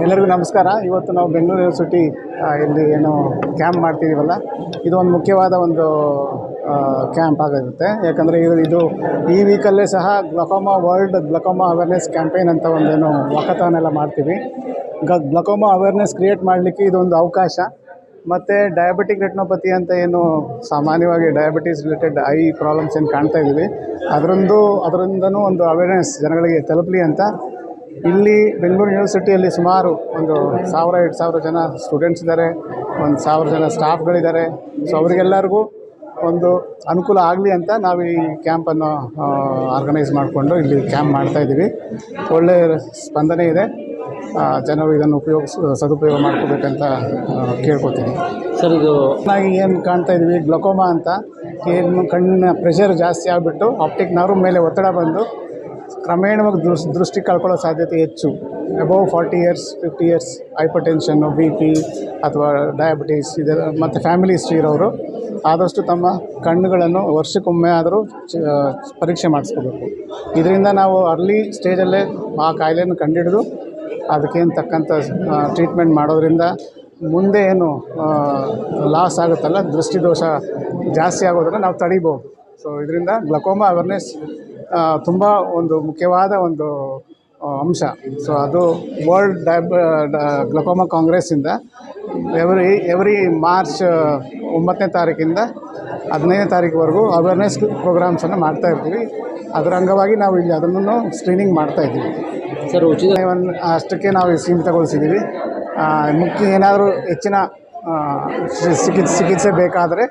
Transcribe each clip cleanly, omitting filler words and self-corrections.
ಎಲ್ಲರಿಗೂ ನಮಸ್ಕಾರ. ಇವತ್ತು ನಾವು ಬೆಂಗಳೂರು ಯೂನಿವರ್ಸಿಟಿ ಇಲ್ಲಿ ಏನು ಕ್ಯಾಂಪ್ ಮಾಡ್ತಿದ್ದೀವಲ್ಲ, ಇದು ಒಂದು ಮುಖ್ಯವಾದ ಒಂದು ಕ್ಯಾಂಪ್ ಆಗಿರುತ್ತೆ. ಯಾಕಂದರೆ ಇದು ಈ ವೀಕಲ್ಲೇ ಸಹ ವರ್ಲ್ಡ್ ಗ್ಲಕೋಮಾ ಅವೇರ್ನೆಸ್ ಕ್ಯಾಂಪೇನ್ ಅಂತ ಒಂದೇನು ವಾಕಥಾನ್ ಎಲ್ಲ ಮಾಡ್ತೀವಿ. ಗ್ಲಕೋಮಾ ಅವೇರ್ನೆಸ್ ಕ್ರಿಯೇಟ್ ಮಾಡಲಿಕ್ಕೆ ಇದೊಂದು ಅವಕಾಶ. ಮತ್ತು ಡಯಾಬಿಟಿಕ್ ರೆಟಿನೋಪತಿ ಅಂತ ಏನು ಸಾಮಾನ್ಯವಾಗಿ ಡಯಾಬಿಟೀಸ್ ರಿಲೇಟೆಡ್ ಐ ಪ್ರಾಬ್ಲಮ್ಸ್ ಏನು ಕಾಣ್ತಾ ಇದ್ದೀವಿ, ಅದರಿಂದನೂ ಒಂದು ಅವೇರ್ನೆಸ್ ಜನಗಳಿಗೆ ತಲುಪಲಿ ಅಂತ ಇಲ್ಲಿ ಬೆಂಗಳೂರು ಯೂನಿವರ್ಸಿಟಿಯಲ್ಲಿ ಸುಮಾರು ಒಂದು 1000-2000 ಜನ ಸ್ಟೂಡೆಂಟ್ಸ್ ಇದ್ದಾರೆ, 1000 ಜನ ಸ್ಟಾಫ್ಗಳಿದ್ದಾರೆ. ಸೊ ಅವರಿಗೆಲ್ಲರಿಗೂ ಒಂದು ಅನುಕೂಲ ಆಗಲಿ ಅಂತ ನಾವು ಈ ಕ್ಯಾಂಪನ್ನು ಆರ್ಗನೈಸ್ ಮಾಡಿಕೊಂಡು ಇಲ್ಲಿ ಕ್ಯಾಂಪ್ ಮಾಡ್ತಾಯಿದ್ದೀವಿ. ಒಳ್ಳೆಯ ಸ್ಪಂದನೆ ಇದೆ. ಜನರು ಇದನ್ನು ಸದುಪಯೋಗ ಮಾಡ್ಕೋಬೇಕಂತ ಕೇಳ್ಕೊತೀನಿ. ಸರ್, ಇದು ಚೆನ್ನಾಗಿ ಏನು ಕಾಣ್ತಾ ಇದ್ದೀವಿ, ಗ್ಲಕೋಮಾ ಅಂತ ಏನು ಕಣ್ಣಿನ ಪ್ರೆಷರ್ ಜಾಸ್ತಿ ಆಗಿಬಿಟ್ಟು ಆಪ್ಟಿಕ್ ನರ್ವ್ ಮೇಲೆ ಒತ್ತಡ ಬಂದು ಕ್ರಮೇಣವಾಗಿ ದೃಷ್ಟಿ ಕಳ್ಕೊಳ್ಳೋ ಸಾಧ್ಯತೆ ಹೆಚ್ಚು. ಅಬೌವ್ 40 ಇಯರ್ಸ್ 50 ಇಯರ್ಸ್ ಹೈಪರ್ ಟೆನ್ಷನ್ನು, BP ಅಥವಾ ಡಯಾಬಿಟೀಸ್ ಇದೆಲ್ಲ ಮತ್ತು ಫ್ಯಾಮಿಲಿ ಹಿಸ್ಟ್ರಿ ಇರೋರು ಆದಷ್ಟು ತಮ್ಮ ಕಣ್ಣುಗಳನ್ನು ವರ್ಷಕ್ಕೊಮ್ಮೆ ಆದರೂ ಪರೀಕ್ಷೆ ಮಾಡಿಸ್ಕೋಬೇಕು. ಇದರಿಂದ ನಾವು ಅರ್ಲಿ ಸ್ಟೇಜಲ್ಲೇ ಆ ಕಾಯಿಲೆಯನ್ನು ಕಂಡುಹಿಡಿದು ಅದಕ್ಕೇನು ತಕ್ಕಂಥ ಟ್ರೀಟ್ಮೆಂಟ್ ಮಾಡೋದ್ರಿಂದ ಮುಂದೆ ಏನು ಲಾಸ್ ಆಗುತ್ತಲ್ಲ, ದೃಷ್ಟಿದೋಷ ಜಾಸ್ತಿ ಆಗೋದನ್ನು ನಾವು ತಡಿಬೋದು. ಸೊ ಇದರಿಂದ ಗ್ಲಕೋಮಾ ಅವೇರ್ನೆಸ್ ತುಂಬ ಒಂದು ಮುಖ್ಯವಾದ ಒಂದು ಅಂಶ. ಸೊ ಅದು ವರ್ಲ್ಡ್ ಗ್ಲಕೋಮಾ ಕಾಂಗ್ರೆಸ್ಸಿಂದ ಎವ್ರಿ ಮಾರ್ಚ್ 9ನೇ ತಾರೀಕಿಂದ 15ನೇ ತಾರೀಕುವರೆಗೂ ಅವೇರ್ನೆಸ್ ಪ್ರೋಗ್ರಾಮ್ಸನ್ನು ಮಾಡ್ತಾಯಿರ್ತೀವಿ. ಅದರ ಅಂಗವಾಗಿ ನಾವು ಇಲ್ಲಿ ಅದನ್ನು ಸ್ಕ್ರೀನಿಂಗ್ ಮಾಡ್ತಾಯಿದ್ದೀವಿ. ಸರ್, ಉಚಿತ ಅಷ್ಟಕ್ಕೆ ನಾವು ಸೀಮಿತಗೊಳಿಸಿದ್ದೀವಿ. ಮುಖ್ಯ ಏನಾದರೂ ಹೆಚ್ಚಿನ ಚಿಕಿತ್ಸೆ ಬೇಕಾದರೆ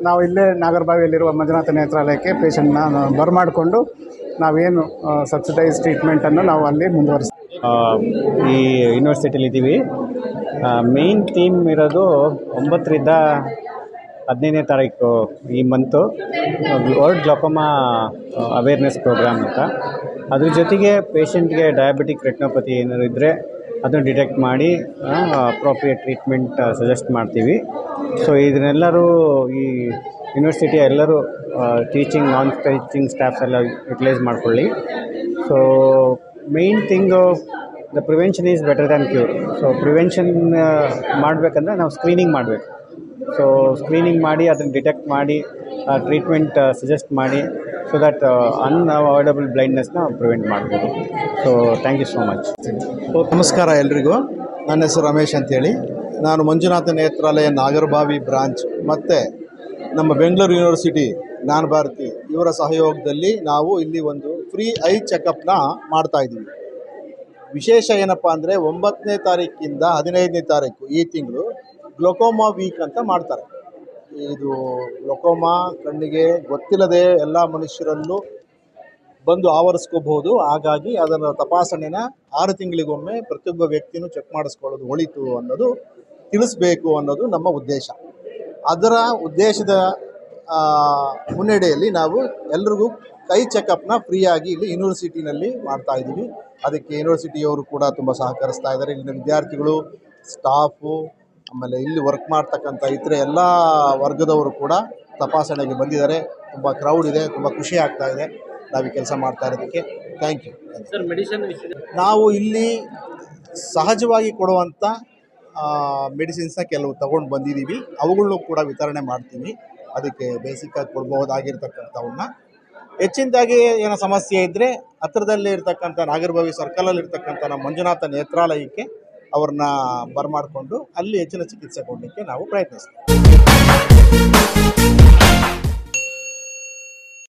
ನಾವು ಇಲ್ಲೇ ನಾಗರಬಾವಿಯಲ್ಲಿರುವ ಮಂಜುನಾಥ ನೇತ್ರಾಲಯಕ್ಕೆ ಪೇಷಂಟ್ನ ಬರಮಾಡಿಕೊಂಡು ನಾವೇನು ಸಬ್ಸಿಡೈಸ್ ಟ್ರೀಟ್ಮೆಂಟನ್ನು ನಾವು ಅಲ್ಲಿ ಮುಂದುವರಿಸ್ತೀವಿ. ಈ ಯೂನಿವರ್ಸಿಟಿಲಿ ಇದ್ದೀವಿ. ಮೇನ್ ಥೀಮ್ ಇರೋದು 9ರಿಂದ 15ನೇ ತಾರೀಕು ಈ month world glaucoma awareness program ಅಂತ. ಅದ್ರ ಜೊತೆಗೆ ಪೇಷಂಟ್ಗೆ ಡಯಾಬಿಟಿಕ್ ರೆಟಿನೋಪತಿ ಏನಾದ್ರು ಇದ್ದರೆ ಅದನ್ನು ಡಿಟೆಕ್ಟ್ ಮಾಡಿ ಅಪ್ರೋಪ್ರಿಯೇಟ್ ಟ್ರೀಟ್ಮೆಂಟ್ ಸಜೆಸ್ಟ್ ಮಾಡ್ತೀವಿ. ಸೊ ಇದನ್ನೆಲ್ಲರೂ ಈ ಯೂನಿವರ್ಸಿಟಿಯ ಎಲ್ಲರೂ ಟೀಚಿಂಗ್ ನಾನ್ ಟೀಚಿಂಗ್ ಸ್ಟಾಫ್ಸ್ ಎಲ್ಲ ಯುಟಿಲೈಸ್ ಮಾಡ್ಕೊಳ್ಳಿ. So main thing the prevention is better than cure. So prevention ಮಾಡಬೇಕಂದ್ರೆ ನಾವು ಸ್ಕ್ರೀನಿಂಗ್ ಮಾಡಬೇಕು. ಸೊ ಸ್ಕ್ರೀನಿಂಗ್ ಮಾಡಿ ಅದನ್ನು ಡಿಟೆಕ್ಟ್ ಮಾಡಿ ಟ್ರೀಟ್ಮೆಂಟ್ ಸಜೆಸ್ಟ್ ಮಾಡಿ ಸೊ ದಟ್ ಅನ್ಅವಾಯ್ಡಬಲ್ ಬ್ಲೈಂಡ್ನೆಸ್ನ ಪ್ರಿವೆಂಟ್ ಮಾಡ್ಬೋದು. So thank you so much. ನಮಸ್ಕಾರ ಎಲ್ರಿಗೂ. ನನ್ನ ಹೆಸರು ರಮೇಶ್ ಅಂತೇಳಿ. ನಾನು ಮಂಜುನಾಥ ನೇತ್ರಾಲಯ ನಾಗರಬಾವಿ ಬ್ರಾಂಚ್ ಮತ್ತು ನಮ್ಮ ಬೆಂಗಳೂರು ಯೂನಿವರ್ಸಿಟಿ ಜ್ಞಾನ ಭಾರತಿ ಇವರ ಸಹಯೋಗದಲ್ಲಿ ನಾವು ಇಲ್ಲಿ ಒಂದು ಫ್ರೀ ಐ ಚೆಕಪ್ನ ಮಾಡ್ತಾಯಿದ್ದೀವಿ. ವಿಶೇಷ ಏನಪ್ಪ ಅಂದರೆ 9ನೇ ತಾರೀಕಿಂದ 15ನೇ ತಾರೀಕು ಈ ತಿಂಗಳು ಗ್ಲಕೋಮಾ ವೀಕ್ ಅಂತ ಮಾಡ್ತಾರೆ. ಇದು ಗ್ಲಕೋಮಾ ಕಣ್ಣಿಗೆ ಗೊತ್ತಿಲ್ಲದೆ ಎಲ್ಲ ಮನುಷ್ಯರಲ್ಲೂ ಬಂದು ಆವರಿಸ್ಕೋಬಹುದು. ಹಾಗಾಗಿ ಅದರ ತಪಾಸಣೆನ 6 ತಿಂಗಳಿಗೊಮ್ಮೆ ಪ್ರತಿಯೊಬ್ಬ ವ್ಯಕ್ತಿನೂ ಚೆಕ್ ಮಾಡಿಸ್ಕೊಳ್ಳೋದು ಒಳಿತು ಅನ್ನೋದು ತಿಳಿಸ್ಬೇಕು ಅನ್ನೋದು ನಮ್ಮ ಉದ್ದೇಶ. ಅದರ ಉದ್ದೇಶದ ಮುನ್ನಡೆಯಲ್ಲಿ ನಾವು ಎಲ್ರಿಗೂ ಕೈ ಚೆಕಪ್ನ ಫ್ರೀಯಾಗಿ ಇಲ್ಲಿ ಯೂನಿವರ್ಸಿಟಿನಲ್ಲಿ ಮಾಡ್ತಾ ಇದ್ದೀವಿ. ಅದಕ್ಕೆ ಯೂನಿವರ್ಸಿಟಿಯವರು ಕೂಡ ತುಂಬ ಸಹಕರಿಸ್ತಾ ಇದ್ದಾರೆ. ಇಲ್ಲಿನ ವಿದ್ಯಾರ್ಥಿಗಳು, ಸ್ಟಾಫು, ಆಮೇಲೆ ಇಲ್ಲಿ ವರ್ಕ್ ಮಾಡ್ತಕ್ಕಂಥ ಇತರೆ ಎಲ್ಲ ವರ್ಗದವರು ಕೂಡ ತಪಾಸಣೆಗೆ ಬಂದಿದ್ದಾರೆ. ತುಂಬ ಕ್ರೌಡ್ ಇದೆ, ತುಂಬ ಖುಷಿ ಆಗ್ತಾ ಇದೆ ನಾವು ಈ ಕೆಲಸ ಮಾಡ್ತಾ ಇರೋದಕ್ಕೆ. Thank you. ನಾವು ಇಲ್ಲಿ ಸಹಜವಾಗಿ ಕೊಡುವಂಥ ಮೆಡಿಸಿನ್ಸ್ನ ಕೆಲವು ತಗೊಂಡು ಬಂದಿದ್ದೀವಿ. ಅವುಗಳನ್ನು ಕೂಡ ವಿತರಣೆ ಮಾಡ್ತೀವಿ. ಅದಕ್ಕೆ ಬೇಸಿಕ್ಕಾಗಿ ಕೊಡ್ಬೋದಾಗಿರ್ತಕ್ಕಂಥವನ್ನ. ಹೆಚ್ಚಿನದಾಗಿ ಏನೋ ಸಮಸ್ಯೆ ಇದ್ದರೆ ಹತ್ತಿರದಲ್ಲೇ ಇರ್ತಕ್ಕಂಥ ನಾಗರಭಾವಿ ಸರ್ಕಲಲ್ಲಿ ಇರ್ತಕ್ಕಂಥ ನಮ್ಮ ಮಂಜುನಾಥ ನೇತ್ರಾಲಯಕ್ಕೆ ಅವ್ರನ್ನ ಬರಮಾಡಿಕೊಂಡು ಅಲ್ಲಿ ಹೆಚ್ಚಿನ ಚಿಕಿತ್ಸೆ ಕೊಡಲಿಕ್ಕೆ ನಾವು ಪ್ರಯತ್ನಿಸ್ತೀವಿ.